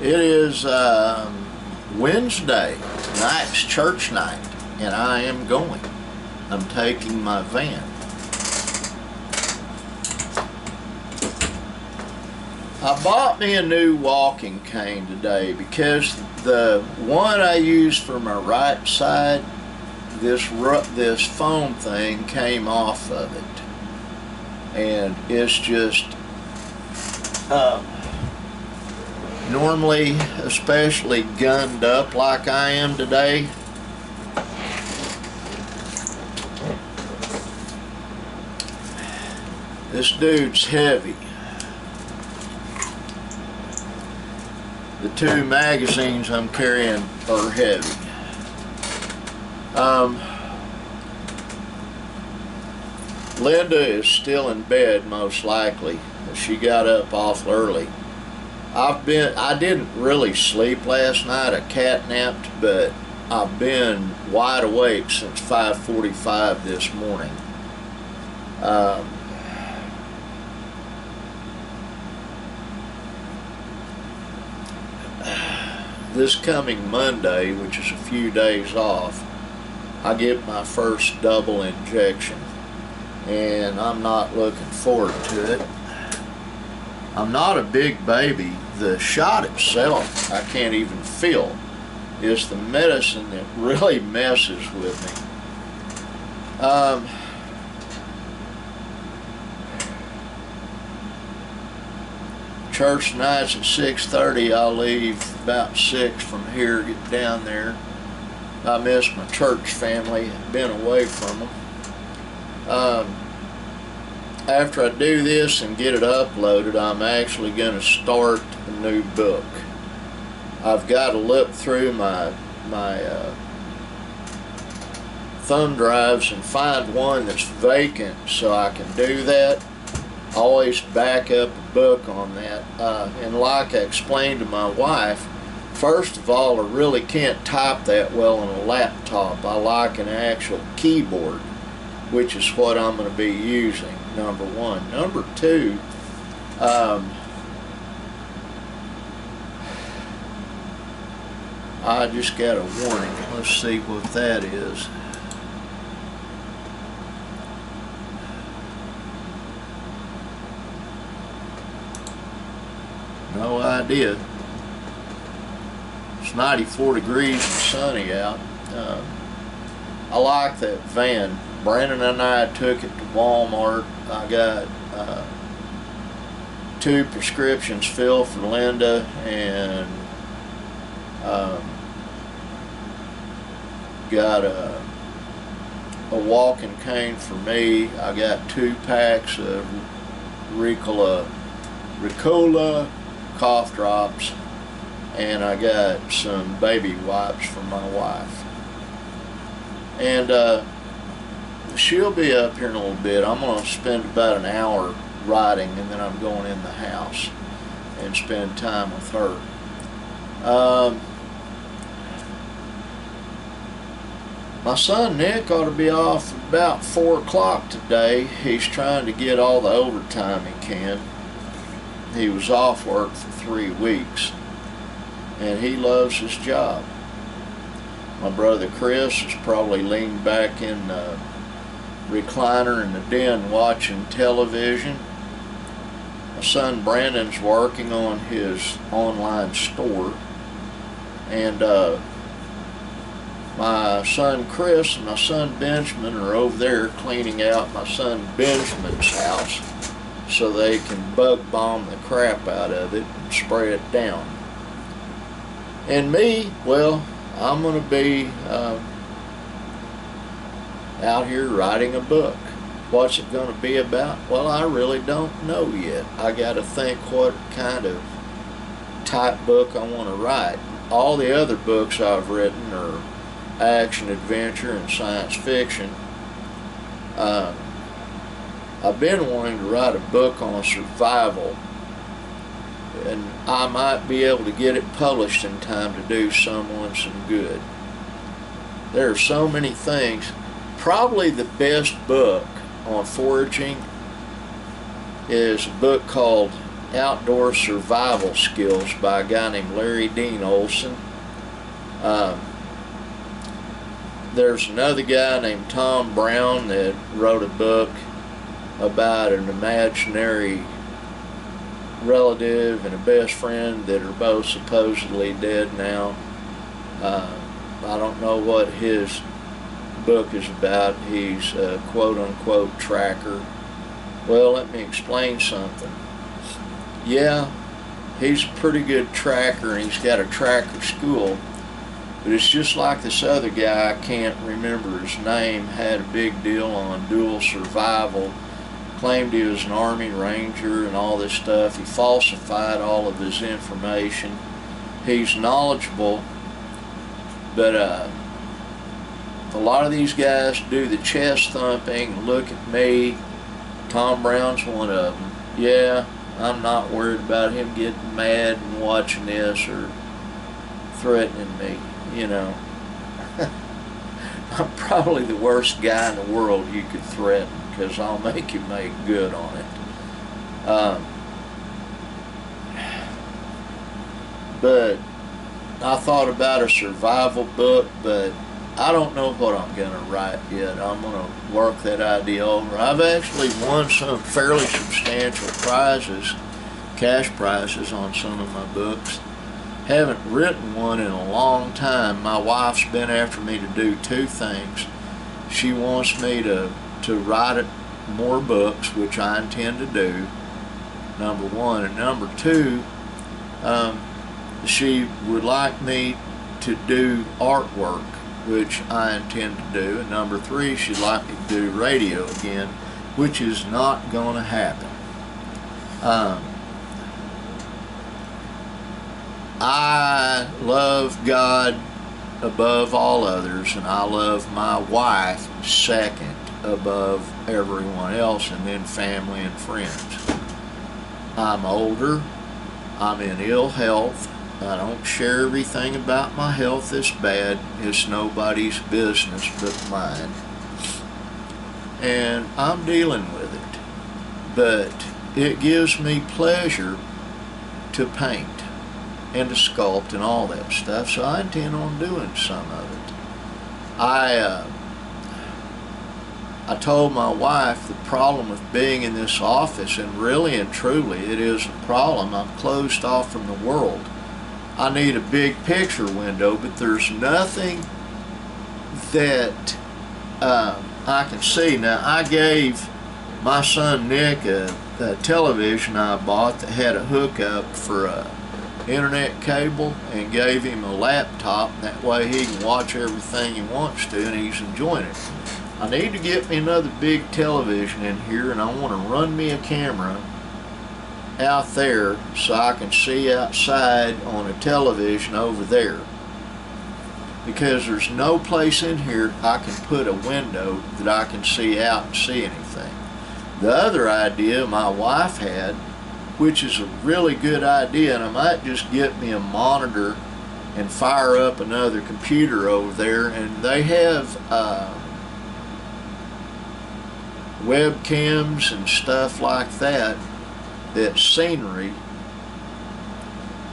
It is Wednesday night's church night, and I am going. I'm taking my van. I bought me a new walking cane today because the one I use for my right side, this foam thing came off of it, and it's just normally, especially gunned up like I am today, this dude's heavy. The two magazines I'm carrying are heavy. Linda is still in bed, most likely. She got up awful early. I didn't really sleep last night. I catnapped, but I've been wide awake since 5:45 this morning. This coming Monday, which is a few days off, I get my first double injection, and I'm not looking forward to it. I'm not a big baby. The shot itself I can't even feel. It's the medicine that really messes with me. Church night's at 6:30. I'll leave about 6 from here, get down there. I miss my church family. I've been away from them. After I do this and get it uploaded, I'm actually going to start a new book. I've got to look through my thumb drives and find one that's vacant so I can do that. Always back up a book on that. And like I explained to my wife, first of all, I really can't type that well on a laptop. I like an actual keyboard, which is what I'm going to be using, number one. Number two, I just got a warning. Let's see what that is. No idea. It's 94 degrees and sunny out. I like that van. Brandon and I took it to Walmart. I got 2 prescriptions filled for Linda, and got a walking cane for me. I got 2 packs of Ricola cough drops, and I got some baby wipes for my wife. And she'll be up here in a little bit. I'm going to spend about an hour riding, and then I'm going in the house and spend time with her. My son Nick ought to be off about 4 o'clock today. He's trying to get all the overtime he can. He was off work for 3 weeks, and he loves his job. My brother Chris is probably leaned back in the recliner in the den watching television. My son Brandon's working on his online store, and my son Chris and my son Benjamin are over there cleaning out my son Benjamin's house so they can bug bomb the crap out of it and spray it down. And me, well, I'm going to be out here writing a book. What's it going to be about? Well, I really don't know yet. I got to think what kind of type book I want to write. All the other books I've written are action, adventure, and science fiction. I've been wanting to write a book on survival, and I might be able to get it published in time to do someone some good. There are so many things. Probably the best book on foraging is a book called Outdoor Survival Skills by a guy named Larry Dean Olson. There's another guy named Tom Brown that wrote a book about an imaginary relative and a best friend that are both supposedly dead now. I don't know what his book is about. He's a quote-unquote tracker. Well, let me explain something. Yeah, he's a pretty good tracker, and he's got a tracker school, but it's just like this other guy, I can't remember his name, had a big deal on dual survival, claimed he was an Army Ranger and all this stuff. He falsified all of his information. He's knowledgeable, but a lot of these guys do the chest thumping. Look at me. Tom Brown's one of them. Yeah, I'm not worried about him getting mad and watching this or threatening me, you know. I'm probably the worst guy in the world you could threaten, because I'll make you make good on it. But I thought about a survival book, but I don't know what I'm going to write yet. I'm going to work that idea over. I've actually won some fairly substantial prizes, cash prizes, on some of my books. Haven't written one in a long time. My wife's been after me to do two things. She wants me to write more books, which I intend to do, number one. And number two, she would like me to do artwork, which I intend to do. And number three, she'd like me to do radio again, which is not going to happen. I love God above all others, and I love my wife second above everyone else, and then family and friends. I'm older. I'm in ill health. I don't share everything about my health that's bad. It's nobody's business but mine. And I'm dealing with it. But it gives me pleasure to paint and to sculpt and all that stuff, so I intend on doing some of it. I told my wife the problem with being in this office, and really and truly it is a problem. I'm closed off from the world. I need a big picture window, but there's nothing that I can see. Now, I gave my son Nick a television I bought that had a hookup for a internet cable, and gave him a laptop. That way he can watch everything he wants to, and he's enjoying it. I need to get me another big television in here, and I want to run me a camera out there so I can see outside on a television over there, because there's no place in here I can put a window that I can see out and see anything. The other idea my wife had, which is a really good idea, and I might just get me a monitor and fire up another computer over there, and they have webcams and stuff like that, that's scenery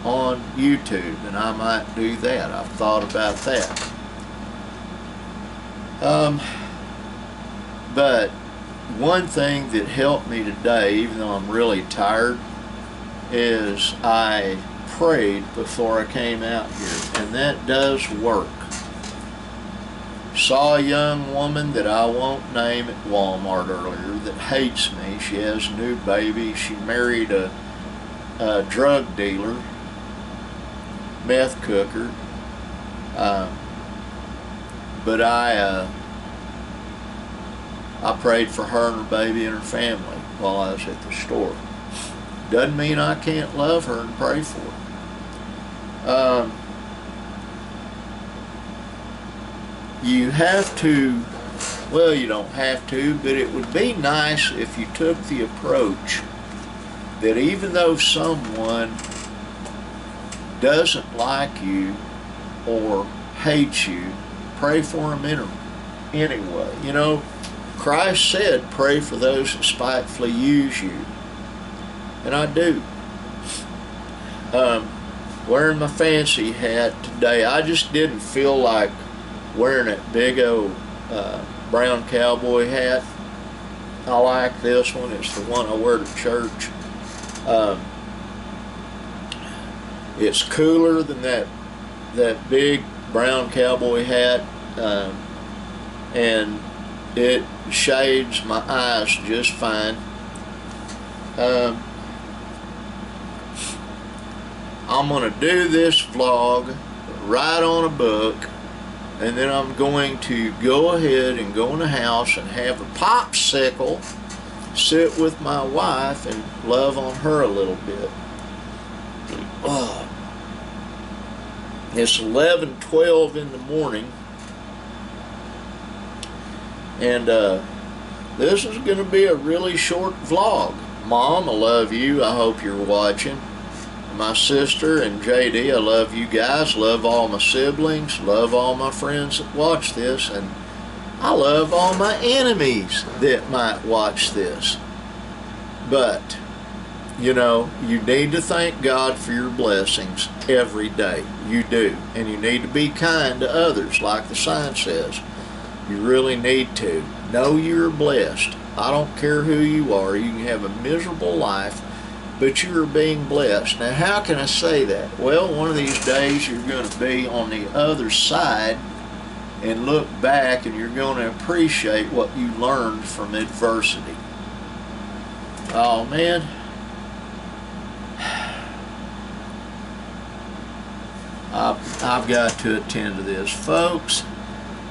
on YouTube, and I might do that. I've thought about that. But one thing that helped me today, even though I'm really tired, is I prayed before I came out here, and that does work. Saw a young woman that I won't name at Walmart earlier that hates me. She has a new baby. She married a drug dealer, meth cooker. But I prayed for her and her baby and her family while I was at the store. Doesn't mean I can't love her and pray for her. You have to Well, you don't have to, but it would be nice if you took the approach that even though someone doesn't like you or hates you, pray for them anyway. You know, Christ said, pray for those that spitefully use you. And I do. Wearing my fancy hat today, I just didn't feel like wearing that big old brown cowboy hat. I like this one. It's the one I wear to church. It's cooler than that big brown cowboy hat, and it shades my eyes just fine. I'm going to do this vlog, write on a book, and then I'm going to go ahead and go in the house and have a popsicle, sit with my wife and love on her a little bit. It's 11:12 in the morning, and this is going to be a really short vlog. Mom, I love you. I hope you're watching. My sister and JD, I love you guys. Love all my siblings. Love all my friends that watch this. And I love all my enemies that might watch this. But, you know, you need to thank God for your blessings every day. You do. And you need to be kind to others, like the sign says. You really need to. Know you're blessed. I don't care who you are. You can have a miserable life, but you're being blessed. Now, how can I say that? Well, one of these days you're going to be on the other side and look back, and you're going to appreciate what you learned from adversity. Oh, man. I've got to attend to this. Folks,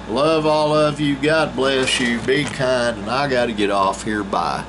love all of you. God bless you. Be kind, and I got to get off here. Bye.